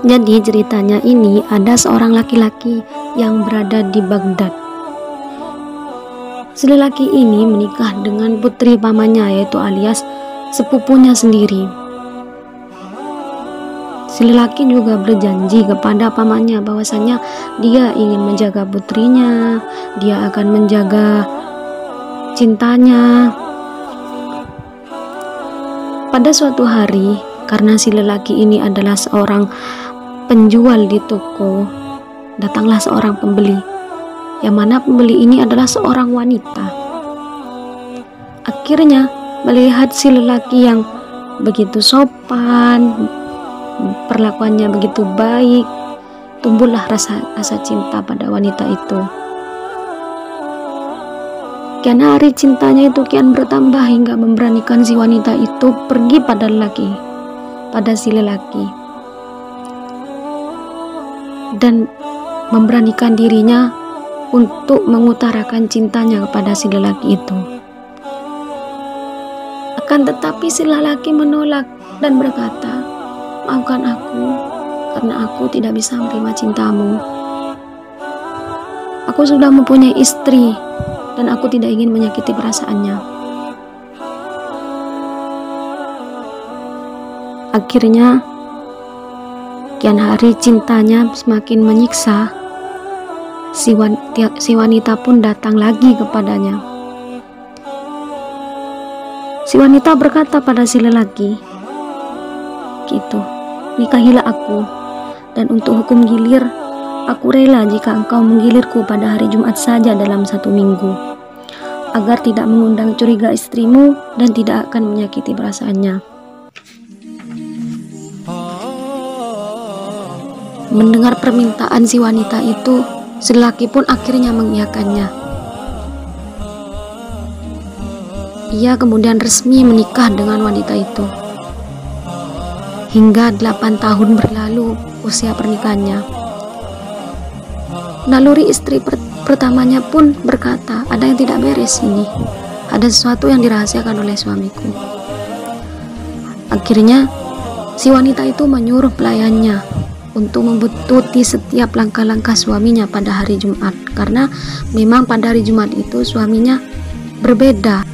Jadi ceritanya ini ada seorang laki-laki yang berada di Baghdad. Si lelaki ini menikah dengan putri pamannya, yaitu alias sepupunya sendiri. Si lelaki juga berjanji kepada pamannya bahwasanya dia ingin menjaga putrinya, dia akan menjaga cintanya. Pada suatu hari, karena si lelaki ini adalah seorang penjual di toko, datanglah seorang pembeli, yang mana pembeli ini adalah seorang wanita. Akhirnya melihat si lelaki yang begitu sopan, perlakuannya begitu baik, tumbuhlah rasa cinta pada wanita itu. Kian hari cintanya itu kian bertambah hingga memberanikan si wanita itu pergi pada si lelaki, dan memberanikan dirinya untuk mengutarakan cintanya kepada si lelaki itu. Akan tetapi si lelaki menolak dan berkata, "Maafkan aku, karena aku tidak bisa menerima cintamu. Aku sudah mempunyai istri, dan aku tidak ingin menyakiti perasaannya." Akhirnya, kian hari cintanya semakin menyiksa. Si wanita pun datang lagi kepadanya. Si wanita berkata pada si lelaki, "Gitu, nikahilah aku, dan untuk hukum gilir, aku rela jika engkau menggilirku pada hari Jumat saja dalam 1 minggu, agar tidak mengundang curiga istrimu dan tidak akan menyakiti perasaannya." Mendengar permintaan si wanita itu, si lelaki pun akhirnya mengiyakannya. Ia kemudian resmi menikah dengan wanita itu. Hingga 8 tahun berlalu usia pernikahannya. Naluri istri pertamanya pun berkata, "Ada yang tidak beres ini. Ada sesuatu yang dirahasiakan oleh suamiku." Akhirnya si wanita itu menyuruh pelayannya untuk membuntuti setiap langkah-langkah suaminya pada hari Jumat, karena memang pada hari Jumat itu suaminya berbeda.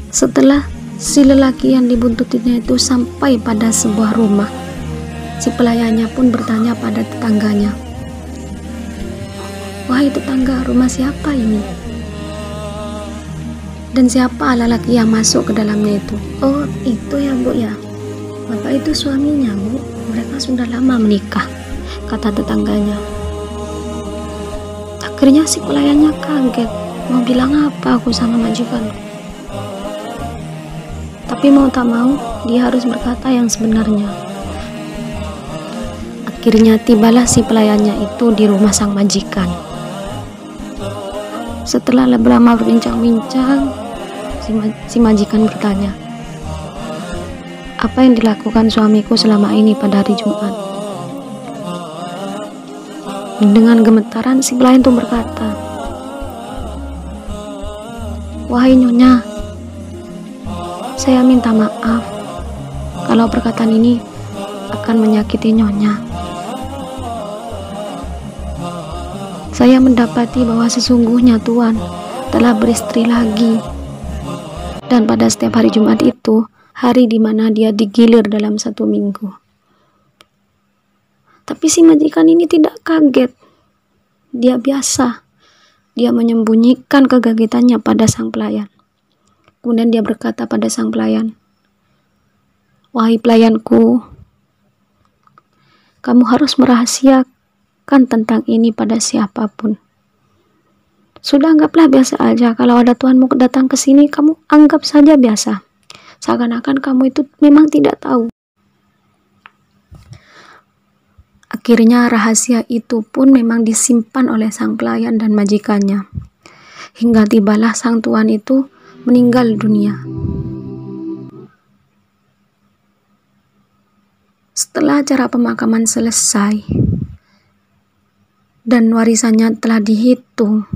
Setelah si lelaki yang dibuntutinya itu sampai pada sebuah rumah, si pelayannya pun bertanya pada tetangganya, "Wahai tetangga, rumah siapa ini? Dan siapa lelaki yang masuk ke dalamnya itu?" "Oh, itu ya Bu ya. Bapak itu suaminya Bu, mereka sudah lama menikah," kata tetangganya. Akhirnya si pelayannya kaget, mau bilang apa aku sama majikanku. Tapi mau tak mau, dia harus berkata yang sebenarnya. Akhirnya tibalah si pelayannya itu di rumah sang majikan. Setelah lama berbincang-bincang, si majikan bertanya, "Apa yang dilakukan suamiku selama ini pada hari Jumat?" Dengan gemetaran si pelayan itu berkata, "Wahai Nyonya, saya minta maaf kalau perkataan ini akan menyakiti Nyonya. Saya mendapati bahwa sesungguhnya Tuan telah beristri lagi, dan pada setiap hari Jumat itu hari di mana dia digilir dalam 1 minggu." Tapi si majikan ini tidak kaget. Dia biasa. Dia menyembunyikan kekagetannya pada sang pelayan. Kemudian dia berkata pada sang pelayan, "Wahai pelayanku, kamu harus merahasiakan tentang ini pada siapapun. Sudah anggaplah biasa aja. Kalau ada tuanmu datang ke sini, kamu anggap saja biasa. Seakan-akan kamu itu memang tidak tahu." Akhirnya rahasia itu pun memang disimpan oleh sang pelayan dan majikannya. Hingga tibalah sang tuan itu meninggal dunia. Setelah acara pemakaman selesai dan warisannya telah dihitung,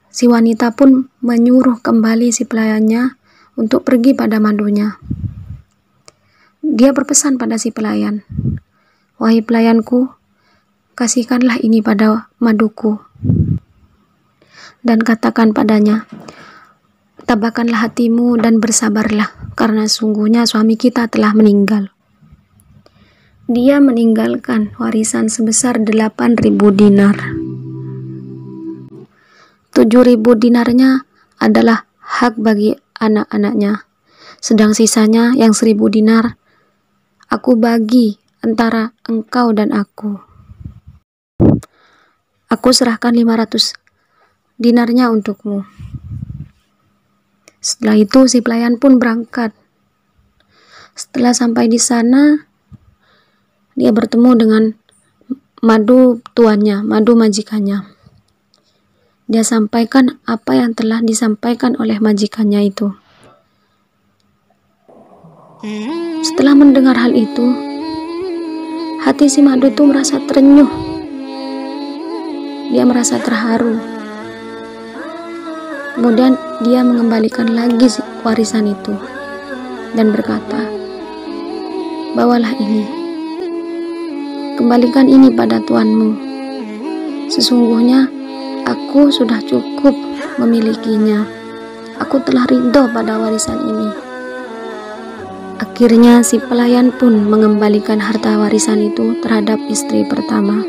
si wanita pun menyuruh kembali si pelayannya untuk pergi pada madunya. Dia berpesan pada si pelayan, "Wahai pelayanku, kasihkanlah ini pada maduku, dan katakan padanya, tabahkanlah hatimu dan bersabarlah, karena sungguhnya suami kita telah meninggal. Dia meninggalkan warisan sebesar 8.000 dinar. 7.000 dinarnya adalah hak bagi anak-anaknya, sedang sisanya yang 1.000 dinar aku bagi antara engkau dan aku. Aku serahkan 500 dinarnya untukmu." Setelah itu si pelayan pun berangkat. Setelah sampai di sana, dia bertemu dengan madu tuannya, madu majikannya. Dia sampaikan apa yang telah disampaikan oleh majikannya itu. Setelah mendengar hal itu, hati si madu itu merasa terenyuh. Dia merasa terharu. Kemudian dia mengembalikan lagi warisan itu dan berkata, "Bawalah ini. Kembalikan ini pada tuanmu. Sesungguhnya aku sudah cukup memilikinya. Aku telah ridho pada warisan ini." Akhirnya si pelayan pun mengembalikan harta warisan itu terhadap istri pertama.